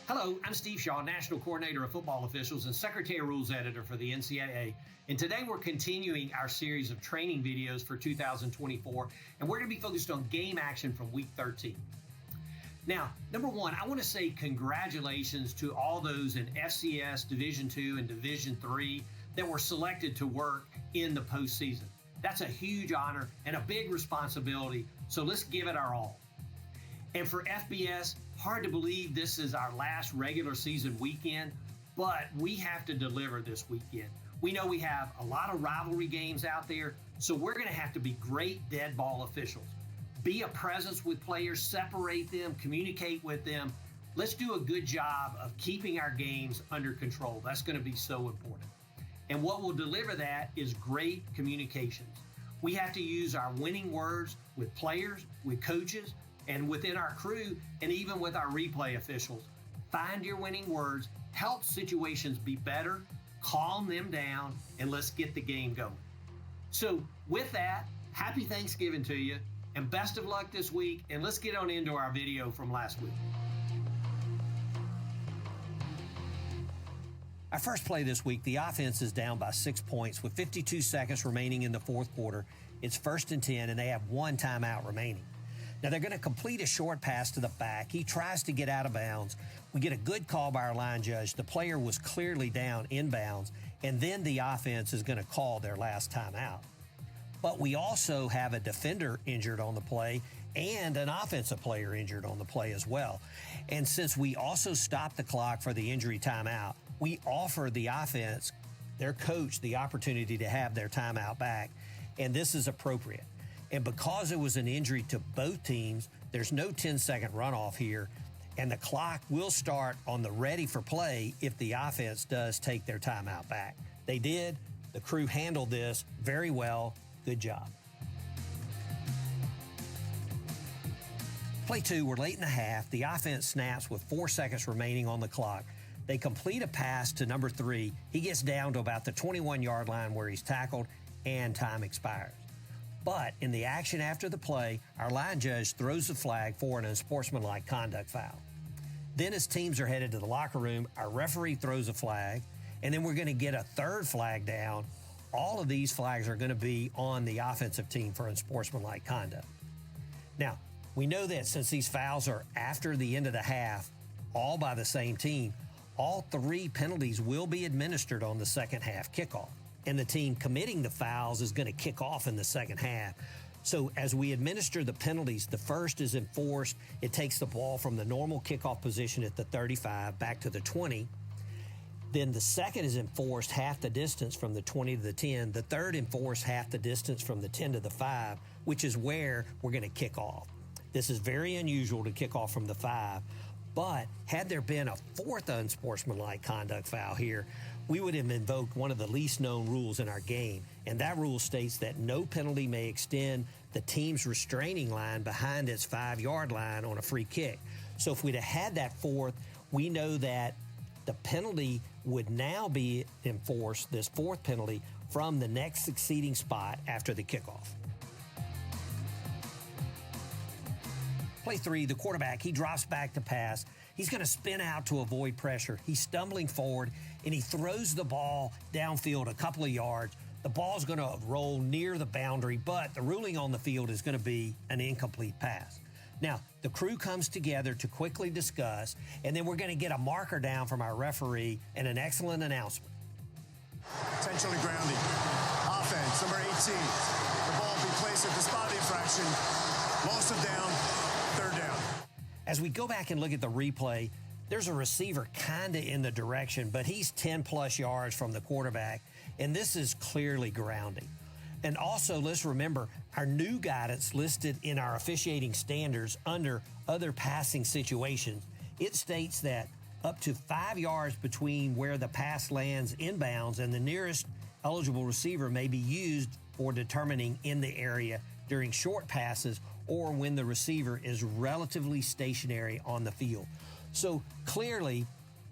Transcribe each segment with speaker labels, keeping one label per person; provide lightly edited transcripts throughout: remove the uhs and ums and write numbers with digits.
Speaker 1: Hello, I'm Steve Shaw, National Coordinator of Football Officials and Secretary of Rules Editor for the NCAA. And today we're continuing our series of training videos for 2024, and we're going to be focused on game action from Week 13. Now, number one, I want to say congratulations to all those in FCS Division II and Division III that were selected to work in the postseason. That's a huge honor and a big responsibility, so let's give it our all. And for FBS, hard to believe this is our last regular season weekend, but we have to deliver this weekend. We know we have a lot of rivalry games out there, so we're going to have to be great dead ball officials. Be a presence with players, separate them, communicate with them. Let's do a good job of keeping our games under control. That's going to be so important. And what will deliver that is great communications. We have to use our winning words with players, with coaches, and within our crew, and even with our replay officials. Find your winning words, help situations be better, calm them down, and let's get the game going. So with that, happy Thanksgiving to you, and best of luck this week, and let's get on into our video from last week. Our first play this week, the offense is down by 6 points with 52 seconds remaining in the fourth quarter. It's 1st and 10, and they have one timeout remaining. Now, they're going to complete a short pass to the back. He tries to get out of bounds. We get a good call by our line judge. The player was clearly down inbounds, and then the offense is going to call their last timeout. But we also have a defender injured on the play and an offensive player injured on the play as well. And since we also stopped the clock for the injury timeout, we offer the offense, their coach, the opportunity to have their timeout back, and this is appropriate. And because it was an injury to both teams, there's no 10-second runoff here, and the clock will start on the ready for play if the offense does take their timeout back. They did. The crew handled this very well. Good job. Play 2, we're late in the half. The offense snaps with 4 seconds remaining on the clock. They complete a pass to number 3. He gets down to about the 21-yard line where he's tackled, and time expires. But in the action after the play, our line judge throws the flag for an unsportsmanlike conduct foul. Then as teams are headed to the locker room, our referee throws a flag, and then we're going to get a third flag down. All of these flags are going to be on the offensive team for unsportsmanlike conduct. Now, we know that since these fouls are after the end of the half, all by the same team, all 3 penalties will be administered on the second half kickoff. And the team committing the fouls is going to kick off in the second half. So as we administer the penalties, the first is enforced. It takes the ball from the normal kickoff position at the 35 back to the 20. Then the second is enforced half the distance from the 20 to the 10. The third enforced half the distance from the 10 to the 5, which is where we're going to kick off. This is very unusual to kick off from the 5. But had there been a fourth unsportsmanlike conduct foul here, we would have invoked one of the least known rules in our game. And that rule states that no penalty may extend the team's restraining line behind its 5-yard line on a free kick. So if we'd have had that fourth, we know that the penalty would now be enforced, this fourth penalty, from the next succeeding spot after the kickoff. Play 3, the quarterback, he drops back to pass. He's going to spin out to avoid pressure. He's stumbling forward, and he throws the ball downfield a couple of yards. The ball's going to roll near the boundary, but the ruling on the field is going to be an incomplete pass. Now, the crew comes together to quickly discuss, and then we're going to get a marker down from our referee and an excellent announcement.
Speaker 2: Intentionally grounding. Offense, number 18. The ball be placed at the spot of infraction. Loss of down. 3rd down.
Speaker 1: As we go back and look at the replay, there's a receiver kind of in the direction, but he's 10-plus yards from the quarterback, and this is clearly grounding. And also, let's remember, our new guidance listed in our officiating standards under other passing situations, it states that up to 5 yards between where the pass lands inbounds and the nearest eligible receiver may be used for determining in the area during short passes or when the receiver is relatively stationary on the field. So clearly,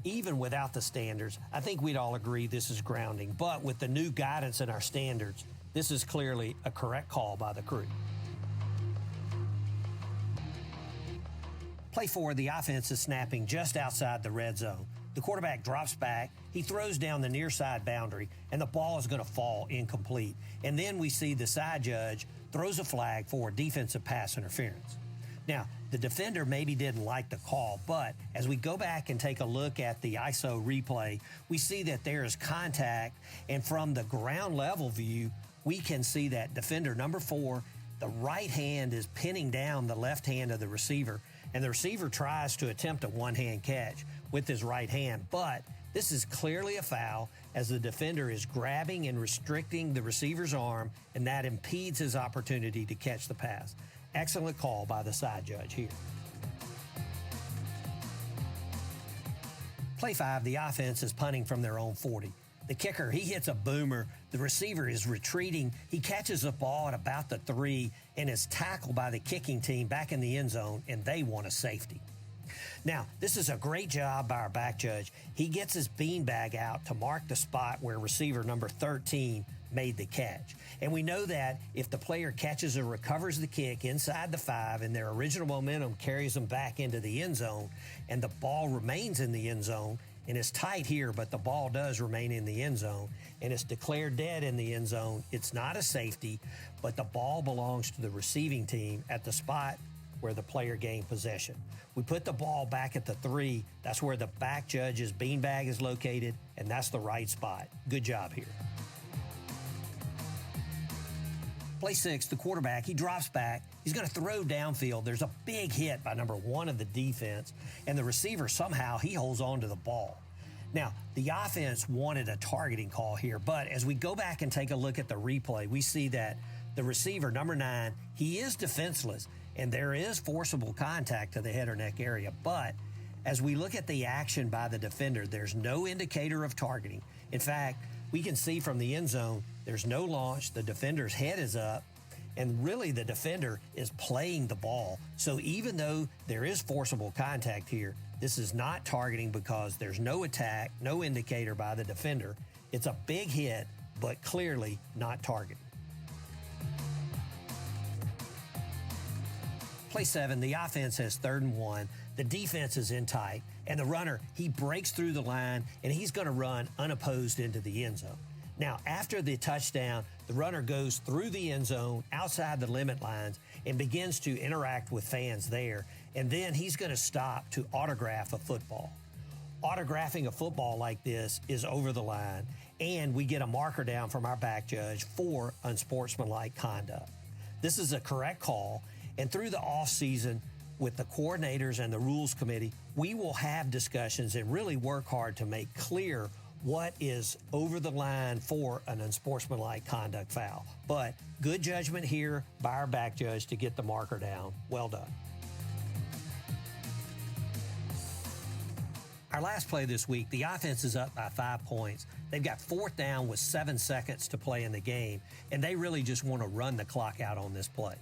Speaker 1: even without the standards, I think we'd all agree this is grounding. But with the new guidance in our standards, this is clearly a correct call by the crew. Play 4, the offense is snapping just outside the red zone. The quarterback drops back, he throws down the near side boundary, and the ball is going to fall incomplete. And then we see the side judge throws a flag for defensive pass interference. Now, the defender maybe didn't like the call, but as we go back and take a look at the ISO replay, we see that there is contact, and from the ground level view, we can see that defender number 4, the right hand is pinning down the left hand of the receiver, and the receiver tries to attempt a one-hand catch with his right hand, but this is clearly a foul as the defender is grabbing and restricting the receiver's arm, and that impedes his opportunity to catch the pass. Excellent call by the side judge here. Play 5, the offense is punting from their own 40. The kicker, he hits a boomer. The receiver is retreating. He catches the ball at about the 3 and is tackled by the kicking team back in the end zone, and they want a safety. Now, this is a great job by our back judge. He gets his beanbag out to mark the spot where receiver number 13 made the catch. And we know that if the player catches or recovers the kick inside the 5 and their original momentum carries them back into the end zone and the ball remains in the end zone, and it's tight here, but the ball does remain in the end zone, and it's declared dead in the end zone, it's not a safety, but the ball belongs to the receiving team at the spot where the player gained possession. We put the ball back at the 3. That's where the back judge's beanbag is located, and that's the right spot. Good job here. Play 6, the quarterback, he drops back. He's going to throw downfield. There's a big hit by number 1 of the defense, and the receiver somehow, he holds on to the ball. Now, the offense wanted a targeting call here, but as we go back and take a look at the replay, we see that the receiver, number 9, he is defenseless, and there is forcible contact to the head or neck area. But as we look at the action by the defender, there's no indicator of targeting. In fact, we can see from the end zone, there's no launch, the defender's head is up, and really the defender is playing the ball. So even though there is forcible contact here, this is not targeting because there's no attack, no indicator by the defender. It's a big hit, but clearly not targeting. Play 7, the offense has 3rd and 1. The defense is in tight, and the runner, he breaks through the line, and he's going to run unopposed into the end zone. Now, after the touchdown, the runner goes through the end zone, outside the limit lines, and begins to interact with fans there, and then he's going to stop to autograph a football. Autographing a football like this is over the line, and we get a marker down from our back judge for unsportsmanlike conduct. This is a correct call, and through the offseason, with the coordinators and the rules committee, we will have discussions and really work hard to make clear what is over the line for an unsportsmanlike conduct foul. But good judgment here by our back judge to get the marker down. Well done. Our last play this week, the offense is up by 5 points. They've got 4th down with 7 seconds to play in the game, and they really just want to run the clock out on this play.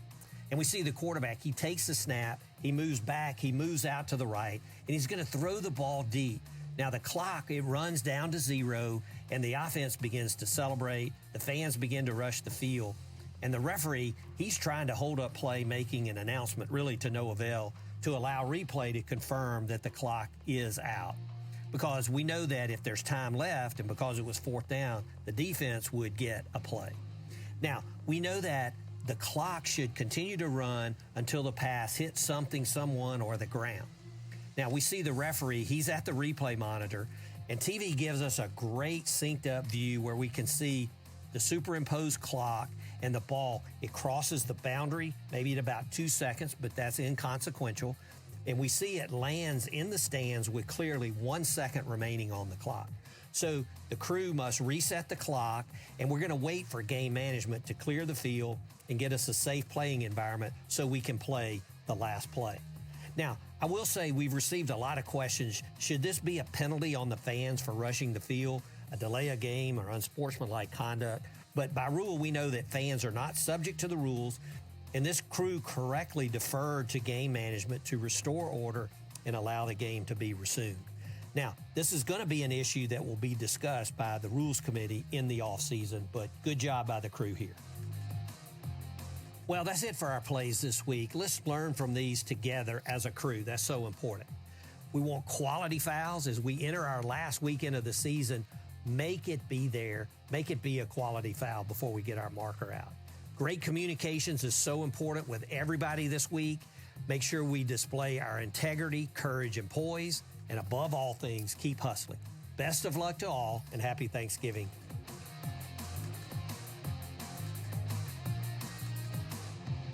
Speaker 1: And we see the quarterback, he takes the snap, he moves back, he moves out to the right, and he's going to throw the ball deep. Now the clock, it runs down to 0, and the offense begins to celebrate. The fans begin to rush the field. And the referee, he's trying to hold up play, making an announcement really to no avail to allow replay to confirm that the clock is out. Because we know that if there's time left, and because it was 4th down, the defense would get a play. Now, we know that the clock should continue to run until the pass hits something, someone, or the ground. Now, we see the referee, he's at the replay monitor, and TV gives us a great synced up view where we can see the superimposed clock and the ball. It crosses the boundary, maybe at about 2 seconds, but that's inconsequential. And we see it lands in the stands with clearly 1 second remaining on the clock. So the crew must reset the clock, and we're going to wait for game management to clear the field and get us a safe playing environment so we can play the last play. Now, I will say we've received a lot of questions. Should this be a penalty on the fans for rushing the field, a delay of game, or unsportsmanlike conduct? But by rule, we know that fans are not subject to the rules, and this crew correctly deferred to game management to restore order and allow the game to be resumed. Now, this is going to be an issue that will be discussed by the rules committee in the offseason, but good job by the crew here. Well, that's it for our plays this week. Let's learn from these together as a crew. That's so important. We want quality fouls as we enter our last weekend of the season. Make it be there. Make it be a quality foul before we get our marker out. Great communications is so important with everybody this week. Make sure we display our integrity, courage, and poise. And above all things, keep hustling. Best of luck to all, and happy Thanksgiving